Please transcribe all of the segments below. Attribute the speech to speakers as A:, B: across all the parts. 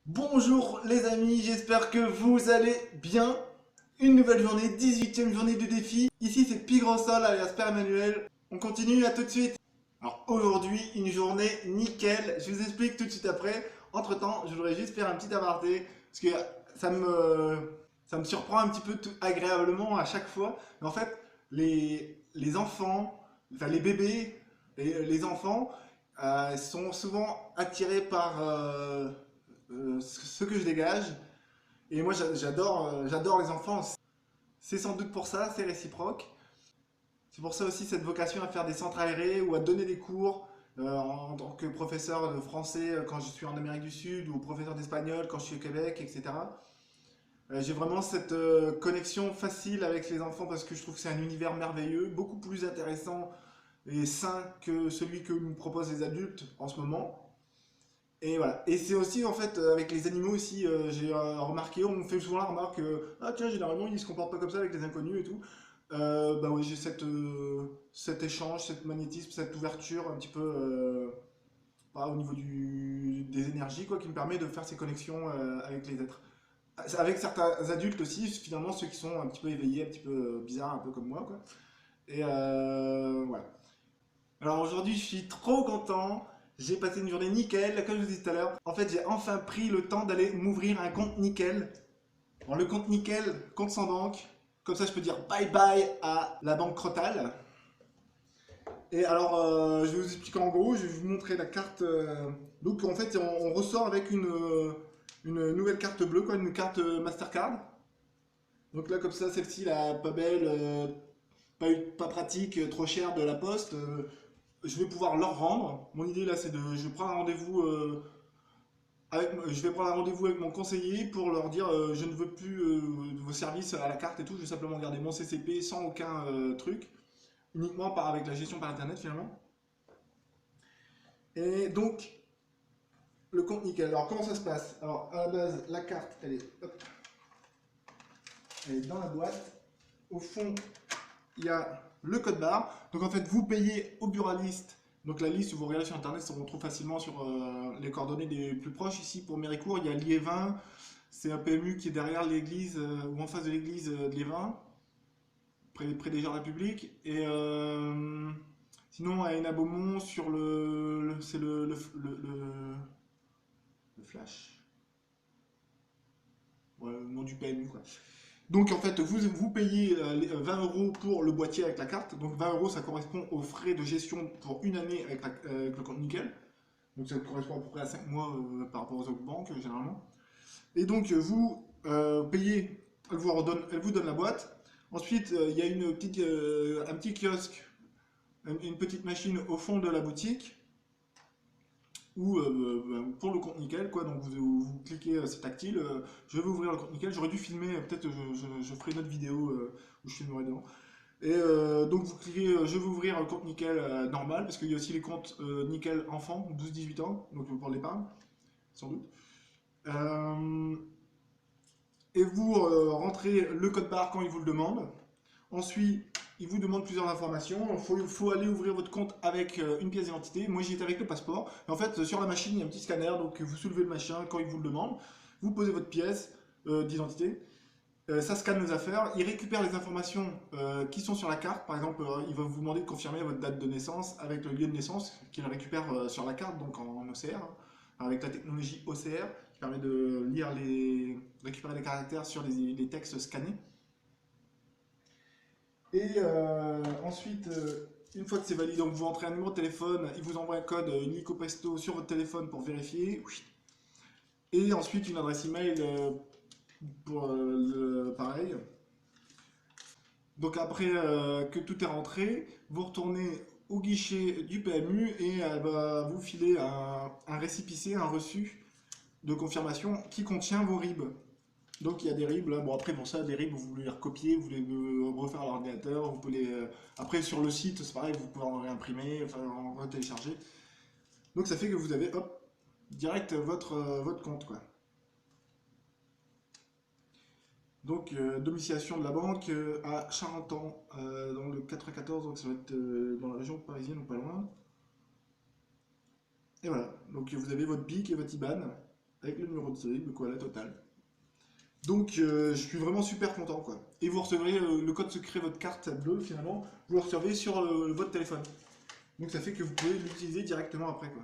A: Bonjour les amis, j'espère que vous allez bien. Une nouvelle journée, 18e journée du défi. Ici c'est Pigrosol alias Père Emmanuel. On continue, à tout de suite. Alors aujourd'hui, une journée nickel. Je vous explique tout de suite après. Entre temps, je voudrais juste faire un petit aparté. Parce que ça me surprend un petit peu tout, agréablement à chaque fois. Mais en fait, les enfants, enfin les bébés et les enfants sont souvent attirés par ce que je dégage. Et moi, j'adore les enfants. C'est sans doute pour ça, c'est réciproque. C'est pour ça aussi cette vocation à faire des centres aérés ou à donner des cours en tant que professeur de français quand je suis en Amérique du Sud ou professeur d'espagnol quand je suis au Québec, etc. J'ai vraiment cette connexion facile avec les enfants parce que je trouve que c'est un univers merveilleux, beaucoup plus intéressant et sain que celui que nous proposent les adultes en ce moment. Et voilà. Et c'est aussi en fait avec les animaux aussi, j'ai remarqué, on me fait souvent la remarque, ah tiens, généralement ils se comportent pas comme ça avec les inconnus et tout. Bah oui, j'ai cet échange, cette magnétisme, cette ouverture un petit peu au niveau des énergies quoi, qui me permet de faire ces connexions avec les êtres. Avec certains adultes aussi, finalement ceux qui sont un petit peu éveillés, un petit peu bizarres, un peu comme moi quoi. Et voilà. Alors aujourd'hui, je suis trop content. J'ai passé une journée nickel, comme je vous disais tout à l'heure. En fait, j'ai enfin pris le temps d'aller m'ouvrir un compte nickel. Alors, le compte nickel, compte sans banque. Comme ça, je peux dire bye bye à la banque Crotal. Et alors, je vais vous expliquer en gros. Je vais vous montrer la carte. Donc, en fait, on ressort avec une nouvelle carte bleue, quoi, une carte Mastercard. Donc là, comme ça, celle-ci, là, pas belle, pas pratique, trop chère de la poste. Je vais pouvoir leur rendre. Mon idée là, c'est de, je prends un rendez-vous je vais prendre un rendez-vous avec mon conseiller pour leur dire je ne veux plus vos services à la carte et tout. Je vais simplement garder mon CCP sans aucun truc, uniquement avec la gestion par internet finalement. Et donc le compte nickel. Alors comment ça se passe? Alors à la base, la carte, elle est dans la boîte. Au fond, il y a le code barre. Donc en fait, vous payez au buraliste. Donc la liste, vous regardez sur internet, ça se retrouve facilement sur les coordonnées des plus proches. Ici, pour Méricourt, il y a Liévin. C'est un PMU qui est derrière l'église, ou en face de l'église de Liévin, près des Jardins République. Et sinon, à Hénin-Beaumont, sur c'est le Flash. Ouais, le nom du PMU, quoi. Donc en fait, vous payez 20 euros pour le boîtier avec la carte. Donc 20 euros, ça correspond aux frais de gestion pour une année avec le compte nickel. Donc ça correspond à peu près à 5 mois par rapport aux autres banques généralement. Et donc vous payez, elle vous donne la boîte. Ensuite, il y a un petit kiosque, une petite machine au fond de la boutique ou pour le compte nickel, quoi. Donc vous cliquez, c'est tactile. Je vais ouvrir le compte nickel. J'aurais dû filmer, peut-être je ferai une autre vidéo où je filmerai devant. Et donc vous cliquez, je vais ouvrir un compte nickel normal, parce qu'il y a aussi les comptes nickel enfants, 12-18 ans, donc pour l'épargne, sans doute. Euh, et vous rentrez le code barre quand il vous le demande. Ensuite, il vous demande plusieurs informations. Il faut aller ouvrir votre compte avec une pièce d'identité. Moi, j'y étais avec le passeport. Et en fait, sur la machine, il y a un petit scanner. Donc, vous soulevez le machin quand il vous le demande. Vous posez votre pièce d'identité. Ça scanne nos affaires. Il récupère les informations qui sont sur la carte. Par exemple, il va vous demander de confirmer votre date de naissance avec le lieu de naissance qu'il récupère sur la carte, donc en OCR, avec la technologie OCR qui permet de récupérer les caractères sur les textes scannés. Et ensuite, une fois que c'est validé, donc vous rentrez un numéro de téléphone, il vous envoie un code unique au presto sur votre téléphone pour vérifier. Et ensuite, une adresse email pour pareil. Donc après que tout est rentré, vous retournez au guichet du PMU et elle va vous filer un récépissé, un reçu de confirmation qui contient vos RIB. Donc il y a des RIB là. Bon après pour ça, des RIB vous voulez les recopier, vous voulez refaire à l'ordinateur, vous pouvez après sur le site c'est pareil, vous pouvez en réimprimer, enfin en télécharger. Donc ça fait que vous avez hop direct votre compte quoi. Donc domiciliation de la banque à Charenton dans le 94, donc ça va être dans la région parisienne ou pas loin. Et voilà, donc vous avez votre BIC et votre IBAN. avec le numéro de série, quoi, la totale. Donc je suis vraiment super content quoi. Et vous recevrez le code secret, votre carte bleue finalement, vous le recevez sur votre téléphone. Donc ça fait que vous pouvez l'utiliser directement après quoi.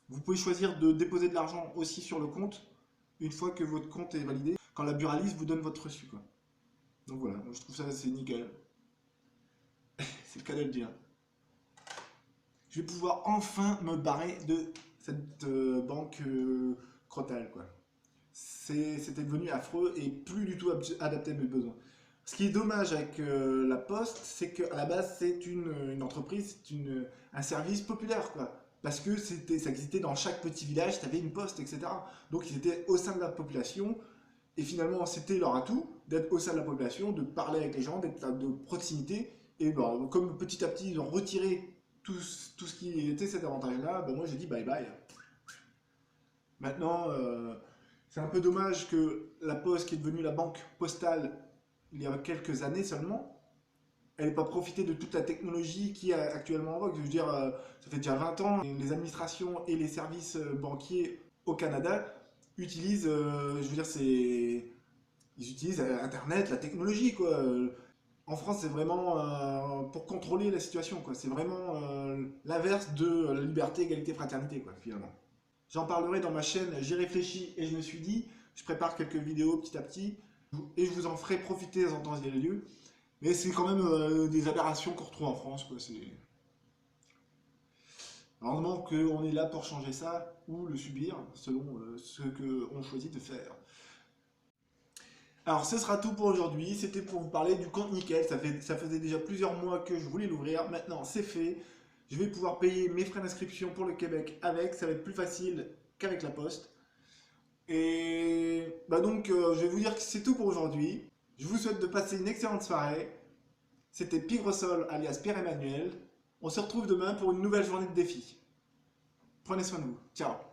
A: Vous pouvez choisir de déposer de l'argent aussi sur le compte, une fois que votre compte est validé, quand la buraliste vous donne votre reçu quoi. Donc voilà, je trouve ça c'est nickel. C'est le cas de le dire. Je vais pouvoir enfin me barrer de cette banque crotale quoi. C'était devenu affreux et plus du tout adapté à mes besoins. Ce qui est dommage avec la Poste, c'est qu'à la base, c'est une entreprise, c'est un service populaire, quoi. Parce que ça existait dans chaque petit village, tu avais une poste, etc. Donc ils étaient au sein de la population, et finalement, c'était leur atout d'être au sein de la population, de parler avec les gens, d'être de proximité. Et bon, comme petit à petit, ils ont retiré tout ce qui était cet avantage-là, ben moi j'ai dit bye bye. Maintenant, c'est un peu dommage que la Poste, qui est devenue la banque postale il y a quelques années seulement, elle n'ait pas profité de toute la technologie qui est actuellement en vogue. Je veux dire, ça fait déjà 20 ans, les administrations et les services banquiers au Canada utilisent, je veux dire, ils utilisent Internet, la technologie, quoi. En France, c'est vraiment pour contrôler la situation, quoi. C'est vraiment l'inverse de la liberté, égalité, fraternité, quoi, finalement. J'en parlerai dans ma chaîne, j'y réfléchis et je me suis dit, je prépare quelques vidéos petit à petit et je vous en ferai profiter en temps et lieu. Mais c'est quand même des aberrations qu'on retrouve en France, quoi. Heureusement qu'on est là pour changer ça ou le subir selon ce qu'on choisit de faire. Alors ce sera tout pour aujourd'hui, c'était pour vous parler du compte Nickel, ça faisait déjà plusieurs mois que je voulais l'ouvrir, maintenant c'est fait. Je vais pouvoir payer mes frais d'inscription pour le Québec avec, ça va être plus facile qu'avec la Poste. Et bah donc je vais vous dire que c'est tout pour aujourd'hui. Je vous souhaite de passer une excellente soirée. C'était Pigrosol alias Pierre-Emmanuel. On se retrouve demain pour une nouvelle journée de défi. Prenez soin de vous. Ciao.